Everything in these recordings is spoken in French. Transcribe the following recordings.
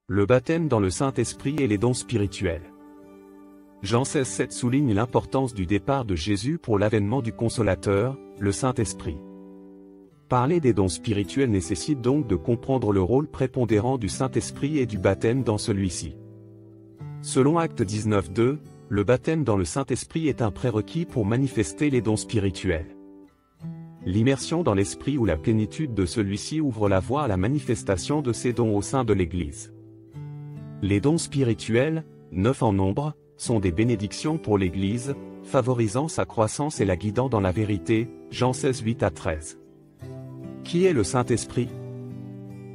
Le baptême dans le Saint-Esprit et les dons spirituels. Jean 16,7 souligne l'importance du départ de Jésus pour l'avènement du Consolateur, le Saint-Esprit. Parler des dons spirituels nécessite donc de comprendre le rôle prépondérant du Saint-Esprit et du baptême dans celui-ci. Selon Actes 19,2, le baptême dans le Saint-Esprit est un prérequis pour manifester les dons spirituels. L'immersion dans l'Esprit ou la plénitude de celui-ci ouvre la voie à la manifestation de ces dons au sein de l'Église. Les dons spirituels, 9 en nombre, sont des bénédictions pour l'Église, favorisant sa croissance et la guidant dans la vérité, Jean 16, 8 à 13. Qui est le Saint-Esprit?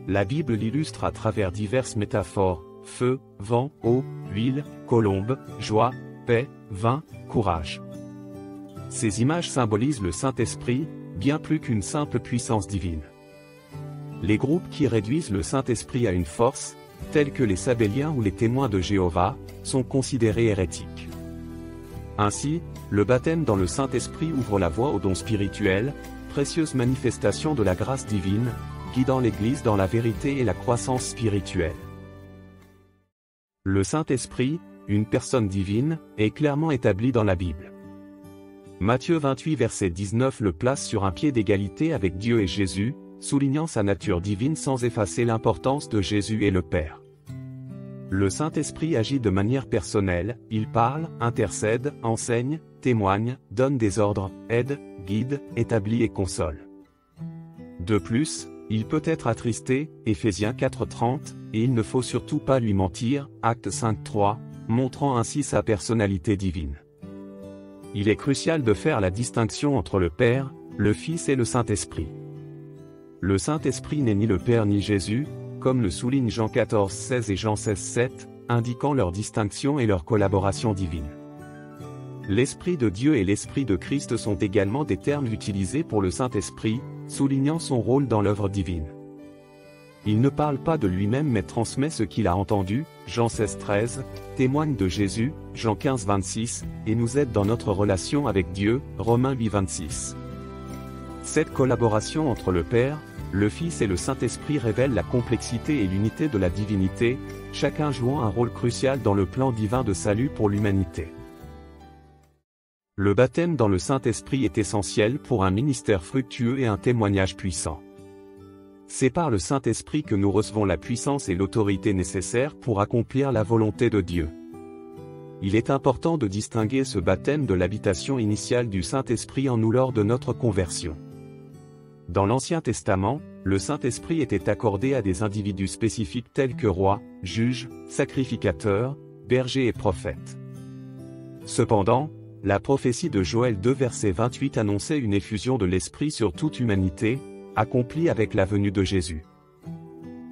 La Bible l'illustre à travers diverses métaphores: feu, vent, eau, huile, colombe, joie, paix, vin, courage. Ces images symbolisent le Saint-Esprit, bien plus qu'une simple puissance divine. Les groupes qui réduisent le Saint-Esprit à une force, tels que les Sabéliens ou les témoins de Jéhovah, sont considérés hérétiques. Ainsi, le baptême dans le Saint-Esprit ouvre la voie aux dons spirituels, précieuse manifestation de la grâce divine, guidant l'Église dans la vérité et la croissance spirituelle. Le Saint-Esprit, une personne divine, est clairement établi dans la Bible. Matthieu 28 verset 19 le place sur un pied d'égalité avec Dieu et Jésus, soulignant sa nature divine sans effacer l'importance de Jésus et le Père. Le Saint-Esprit agit de manière personnelle, il parle, intercède, enseigne, témoigne, donne des ordres, aide, guide, établit et console. De plus, il peut être attristé, Éphésiens 4:30, et il ne faut surtout pas lui mentir, Actes 5:3, montrant ainsi sa personnalité divine. Il est crucial de faire la distinction entre le Père, le Fils et le Saint-Esprit. Le Saint-Esprit n'est ni le Père ni Jésus, comme le soulignent Jean 14:16 et Jean 16:7, indiquant leur distinction et leur collaboration divine. L'Esprit de Dieu et l'Esprit de Christ sont également des termes utilisés pour le Saint-Esprit, soulignant son rôle dans l'œuvre divine. Il ne parle pas de lui-même mais transmet ce qu'il a entendu, Jean 16:13, témoigne de Jésus, Jean 15:26, et nous aide dans notre relation avec Dieu, Romains 8:26. Cette collaboration entre le Père, le Fils et le Saint-Esprit révèle la complexité et l'unité de la divinité, chacun jouant un rôle crucial dans le plan divin de salut pour l'humanité. Le baptême dans le Saint-Esprit est essentiel pour un ministère fructueux et un témoignage puissant. C'est par le Saint-Esprit que nous recevons la puissance et l'autorité nécessaires pour accomplir la volonté de Dieu. Il est important de distinguer ce baptême de l'habitation initiale du Saint-Esprit en nous lors de notre conversion. Dans l'Ancien Testament, le Saint-Esprit était accordé à des individus spécifiques tels que rois, juges, sacrificateurs, bergers et prophètes. Cependant, la prophétie de Joël 2 verset 28 annonçait une effusion de l'Esprit sur toute humanité, accomplie avec la venue de Jésus.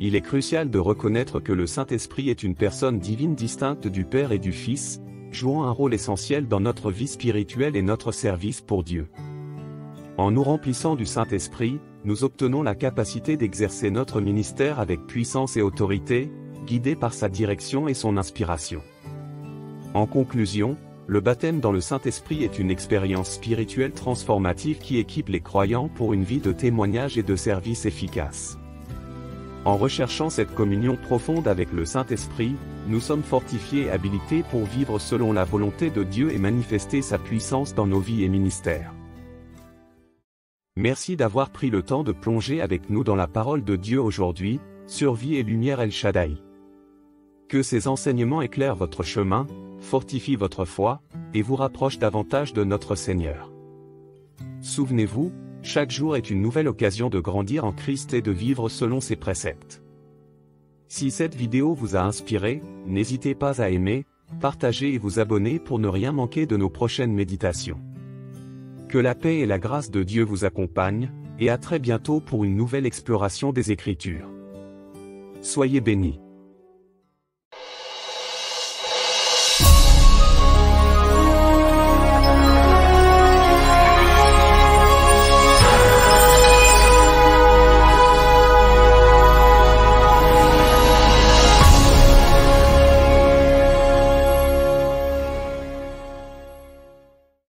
Il est crucial de reconnaître que le Saint-Esprit est une personne divine distincte du Père et du Fils, jouant un rôle essentiel dans notre vie spirituelle et notre service pour Dieu. En nous remplissant du Saint-Esprit, nous obtenons la capacité d'exercer notre ministère avec puissance et autorité, guidés par sa direction et son inspiration. En conclusion, le baptême dans le Saint-Esprit est une expérience spirituelle transformative qui équipe les croyants pour une vie de témoignage et de service efficace. En recherchant cette communion profonde avec le Saint-Esprit, nous sommes fortifiés et habilités pour vivre selon la volonté de Dieu et manifester sa puissance dans nos vies et ministères. Merci d'avoir pris le temps de plonger avec nous dans la parole de Dieu aujourd'hui, sur Vie et Lumière El Shaddai. Que ces enseignements éclairent votre chemin, fortifient votre foi, et vous rapprochent davantage de notre Seigneur. Souvenez-vous, chaque jour est une nouvelle occasion de grandir en Christ et de vivre selon ses préceptes. Si cette vidéo vous a inspiré, n'hésitez pas à aimer, partager et vous abonner pour ne rien manquer de nos prochaines méditations. Que la paix et la grâce de Dieu vous accompagnent, et à très bientôt pour une nouvelle exploration des Écritures. Soyez bénis.